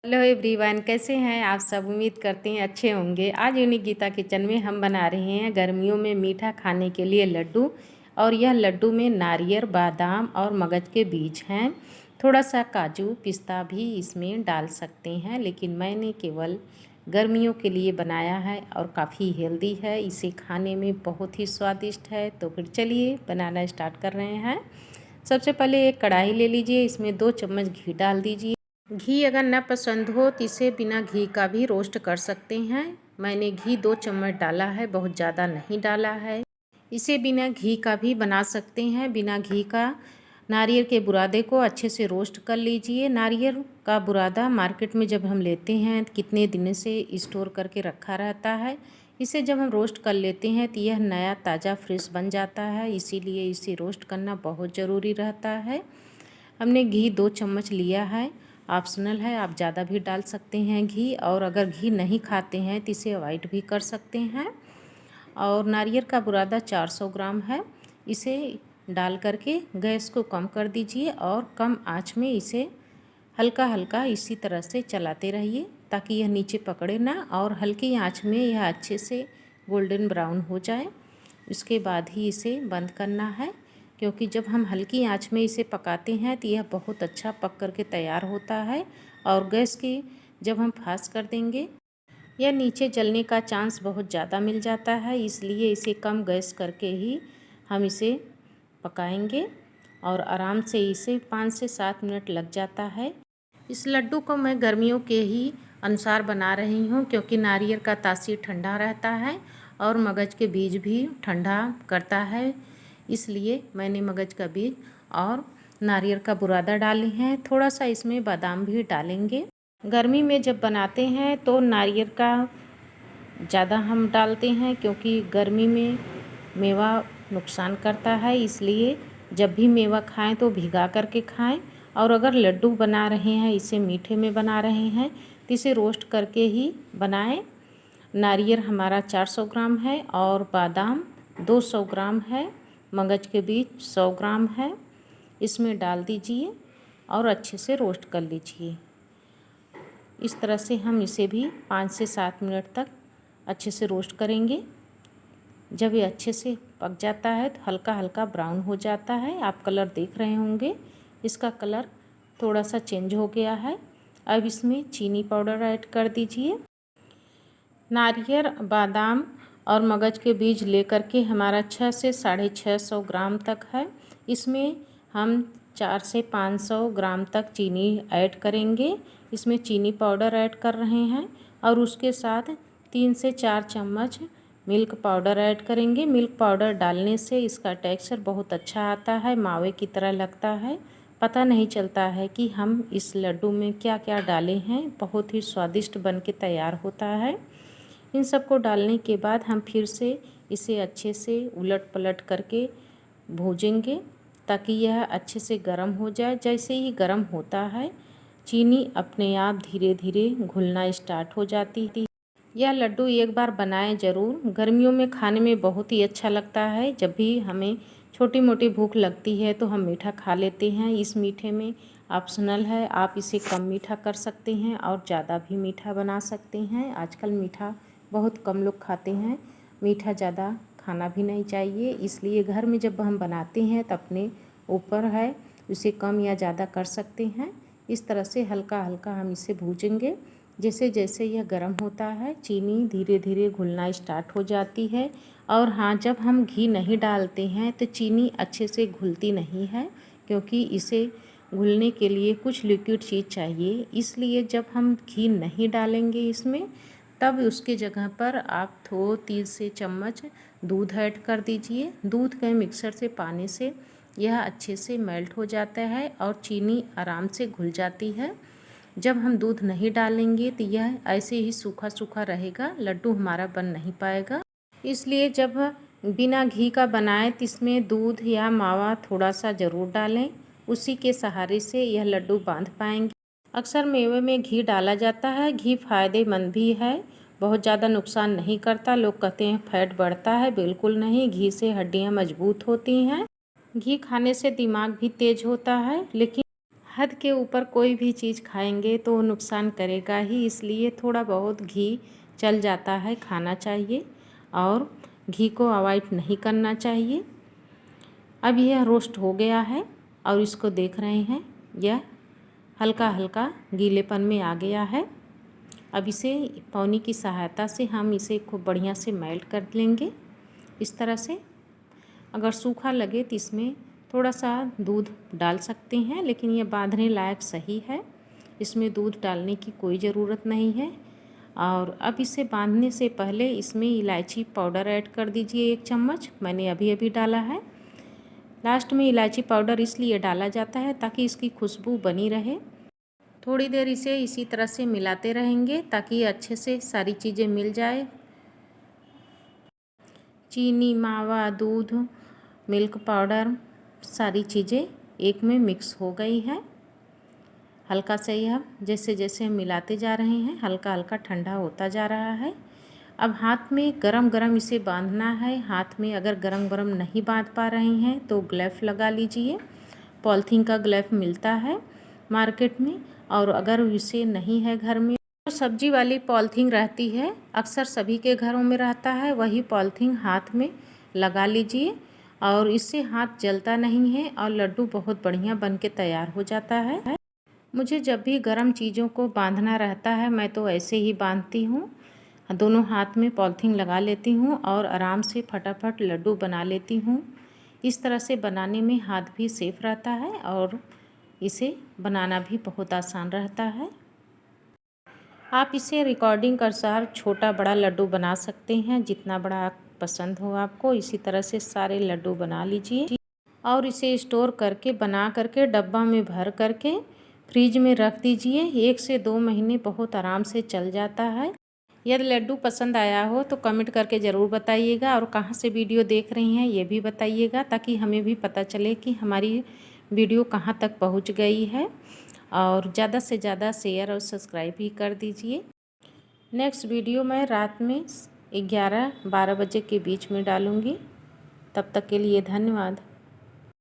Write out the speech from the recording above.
Hello everyone, कैसे हैं आप सब। उम्मीद करते हैं अच्छे होंगे। आज यूनिक गीता किचन में हम बना रहे हैं गर्मियों में मीठा खाने के लिए लड्डू। और यह लड्डू में नारियल, बादाम और मगज के बीज हैं। थोड़ा सा काजू पिस्ता भी इसमें डाल सकते हैं, लेकिन मैंने केवल गर्मियों के लिए बनाया है और काफ़ी हेल्दी है। इसे खाने में बहुत ही स्वादिष्ट है। तो फिर चलिए बनाना स्टार्ट कर रहे हैं। सबसे पहले एक कढ़ाई ले लीजिए, इसमें 2 चम्मच घी डाल दीजिए। घी अगर न पसंद हो तो इसे बिना घी का भी रोस्ट कर सकते हैं। मैंने घी 2 चम्मच डाला है, बहुत ज़्यादा नहीं डाला है। इसे बिना घी का भी बना सकते हैं। बिना घी का नारियल के बुरादे को अच्छे से रोस्ट कर लीजिए। नारियल का बुरादा मार्केट में जब हम लेते हैं कितने दिन से स्टोर करके रखा रहता है। इसे जब हम रोस्ट कर लेते हैं तो यह नया ताज़ा फ्रेश बन जाता है, इसीलिए इसे रोस्ट करना बहुत ज़रूरी रहता है। हमने घी 2 चम्मच लिया है, ऑप्शनल है, आप ज़्यादा भी डाल सकते हैं घी। और अगर घी नहीं खाते हैं तो इसे अवॉइड भी कर सकते हैं। और नारियल का बुरादा 400 ग्राम है। इसे डाल करके गैस को कम कर दीजिए और कम आंच में इसे हल्का हल्का इसी तरह से चलाते रहिए ताकि यह नीचे पकड़े ना, और हल्की आंच में यह अच्छे से गोल्डन ब्राउन हो जाए। इसके बाद ही इसे बंद करना है, क्योंकि जब हम हल्की आंच में इसे पकाते हैं तो यह बहुत अच्छा पक करके तैयार होता है। और गैस की जब हम फास्ट कर देंगे यह नीचे जलने का चांस बहुत ज़्यादा मिल जाता है, इसलिए इसे कम गैस करके ही हम इसे पकाएंगे। और आराम से इसे 5 से 7 मिनट लग जाता है। इस लड्डू को मैं गर्मियों के ही अनुसार बना रही हूँ, क्योंकि नारियल का तासीर ठंडा रहता है और मगज के बीज भी ठंडा करता है। इसलिए मैंने मगज का बीज और नारियल का बुरादा डाले हैं। थोड़ा सा इसमें बादाम भी डालेंगे। गर्मी में जब बनाते हैं तो नारियल का ज़्यादा हम डालते हैं, क्योंकि गर्मी में मेवा नुकसान करता है। इसलिए जब भी मेवा खाएं तो भिगा करके खाएं। और अगर लड्डू बना रहे हैं, इसे मीठे में बना रहे हैं तो इसे रोस्ट करके ही बनाएं। नारियल हमारा 400 ग्राम है और बादाम 200 ग्राम है, मगज के बीज 100 ग्राम है। इसमें डाल दीजिए और अच्छे से रोस्ट कर लीजिए। इस तरह से हम इसे भी 5 से 7 मिनट तक अच्छे से रोस्ट करेंगे। जब ये अच्छे से पक जाता है तो हल्का हल्का ब्राउन हो जाता है। आप कलर देख रहे होंगे, इसका कलर थोड़ा सा चेंज हो गया है। अब इसमें चीनी पाउडर ऐड कर दीजिए। नारियल, बादाम और मगज के बीज लेकर के हमारा 6 से 650 ग्राम तक है। इसमें हम 4 से 500 ग्राम तक चीनी ऐड करेंगे। इसमें चीनी पाउडर ऐड कर रहे हैं और उसके साथ 3 से 4 चम्मच मिल्क पाउडर ऐड करेंगे। मिल्क पाउडर डालने से इसका टेक्सचर बहुत अच्छा आता है, मावे की तरह लगता है। पता नहीं चलता है कि हम इस लड्डू में क्या क्या डाले हैं, बहुत ही स्वादिष्ट बन के तैयार होता है। इन सबको डालने के बाद हम फिर से इसे अच्छे से उलट पलट करके भूजेंगे ताकि यह अच्छे से गर्म हो जाए। जैसे ही गर्म होता है चीनी अपने आप धीरे धीरे घुलना स्टार्ट हो जाती है। यह लड्डू एक बार बनाएं ज़रूर। गर्मियों में खाने में बहुत ही अच्छा लगता है। जब भी हमें छोटी मोटी भूख लगती है तो हम मीठा खा लेते हैं। इस मीठे में ऑप्शनल है, आप इसे कम मीठा कर सकते हैं और ज़्यादा भी मीठा बना सकते हैं। आजकल मीठा बहुत कम लोग खाते हैं, मीठा ज़्यादा खाना भी नहीं चाहिए। इसलिए घर में जब हम बनाते हैं तो अपने ऊपर है, उसे कम या ज़्यादा कर सकते हैं। इस तरह से हल्का हल्का हम इसे भूजेंगे। जैसे जैसे यह गर्म होता है चीनी धीरे धीरे घुलना स्टार्ट हो जाती है। और हाँ, जब हम घी नहीं डालते हैं तो चीनी अच्छे से घुलती नहीं है, क्योंकि इसे घुलने के लिए कुछ लिक्विड चीज़ चाहिए। इसलिए जब हम घी नहीं डालेंगे इसमें, तब उसके जगह पर आप 2-3 से चम्मच दूध ऐड कर दीजिए। दूध के मिक्सर से पानी से यह अच्छे से मेल्ट हो जाता है और चीनी आराम से घुल जाती है। जब हम दूध नहीं डालेंगे तो यह ऐसे ही सूखा सूखा रहेगा, लड्डू हमारा बन नहीं पाएगा। इसलिए जब बिना घी का बनाएं तो इसमें दूध या मावा थोड़ा सा ज़रूर डालें, उसी के सहारे से यह लड्डू बांध पाएंगे। अक्सर मेवे में घी डाला जाता है। घी फ़ायदेमंद भी है, बहुत ज़्यादा नुकसान नहीं करता। लोग कहते हैं फैट बढ़ता है, बिल्कुल नहीं। घी से हड्डियाँ मजबूत होती हैं। घी खाने से दिमाग भी तेज होता है, लेकिन हद के ऊपर कोई भी चीज़ खाएंगे तो नुकसान करेगा ही, इसलिए थोड़ा बहुत घी चल जाता है, खाना चाहिए और घी को अवॉइड नहीं करना चाहिए। अब यह रोस्ट हो गया है और इसको देख रहे हैं यह हल्का हल्का गीलेपन में आ गया है। अब इसे पौनी की सहायता से हम इसे खूब बढ़िया से मेल्ट कर लेंगे इस तरह से। अगर सूखा लगे तो इसमें थोड़ा सा दूध डाल सकते हैं, लेकिन यह बांधने लायक सही है, इसमें दूध डालने की कोई ज़रूरत नहीं है। और अब इसे बांधने से पहले इसमें इलायची पाउडर ऐड कर दीजिए 1 चम्मच, मैंने अभी डाला है। लास्ट में इलायची पाउडर इसलिए डाला जाता है ताकि इसकी खुशबू बनी रहे। थोड़ी देर इसे इसी तरह से मिलाते रहेंगे ताकि अच्छे से सारी चीज़ें मिल जाए। चीनी, मावा, दूध, मिल्क पाउडर सारी चीज़ें एक में मिक्स हो गई है। हल्का से यह जैसे जैसे मिलाते जा रहे हैं हल्का हल्का ठंडा होता जा रहा है। अब हाथ में गरम गरम इसे बांधना है। हाथ में अगर गरम गरम नहीं बांध पा रहे हैं तो ग्लव लगा लीजिए। पॉलीथीन का ग्लव मिलता है मार्केट में, और अगर इसे नहीं है घर में तो सब्जी वाली पॉलीथीन रहती है, अक्सर सभी के घरों में रहता है, वही पॉलीथीन हाथ में लगा लीजिए और इससे हाथ जलता नहीं है और लड्डू बहुत बढ़िया बन के तैयार हो जाता है। मुझे जब भी गर्म चीज़ों को बांधना रहता है मैं तो ऐसे ही बांधती हूँ, दोनों हाथ में पॉलीथीन लगा लेती हूँ और आराम से फटाफट लड्डू बना लेती हूँ। इस तरह से बनाने में हाथ भी सेफ रहता है और इसे बनाना भी बहुत आसान रहता है। आप इसे रिकॉर्डिंग के अनुसार छोटा बड़ा लड्डू बना सकते हैं, जितना बड़ा पसंद हो आपको। इसी तरह से सारे लड्डू बना लीजिए और इसे स्टोर करके बना करके डब्बा में भर करके फ्रिज में रख दीजिए। 1 से 2 महीने बहुत आराम से चल जाता है। यदि लड्डू पसंद आया हो तो कमेंट करके ज़रूर बताइएगा और कहाँ से वीडियो देख रही हैं ये भी बताइएगा, ताकि हमें भी पता चले कि हमारी वीडियो कहाँ तक पहुँच गई है। और ज़्यादा से ज़्यादा शेयर और सब्सक्राइब भी कर दीजिए। नेक्स्ट वीडियो मैं रात में 11-12 बजे के बीच में डालूँगी। तब तक के लिए धन्यवाद।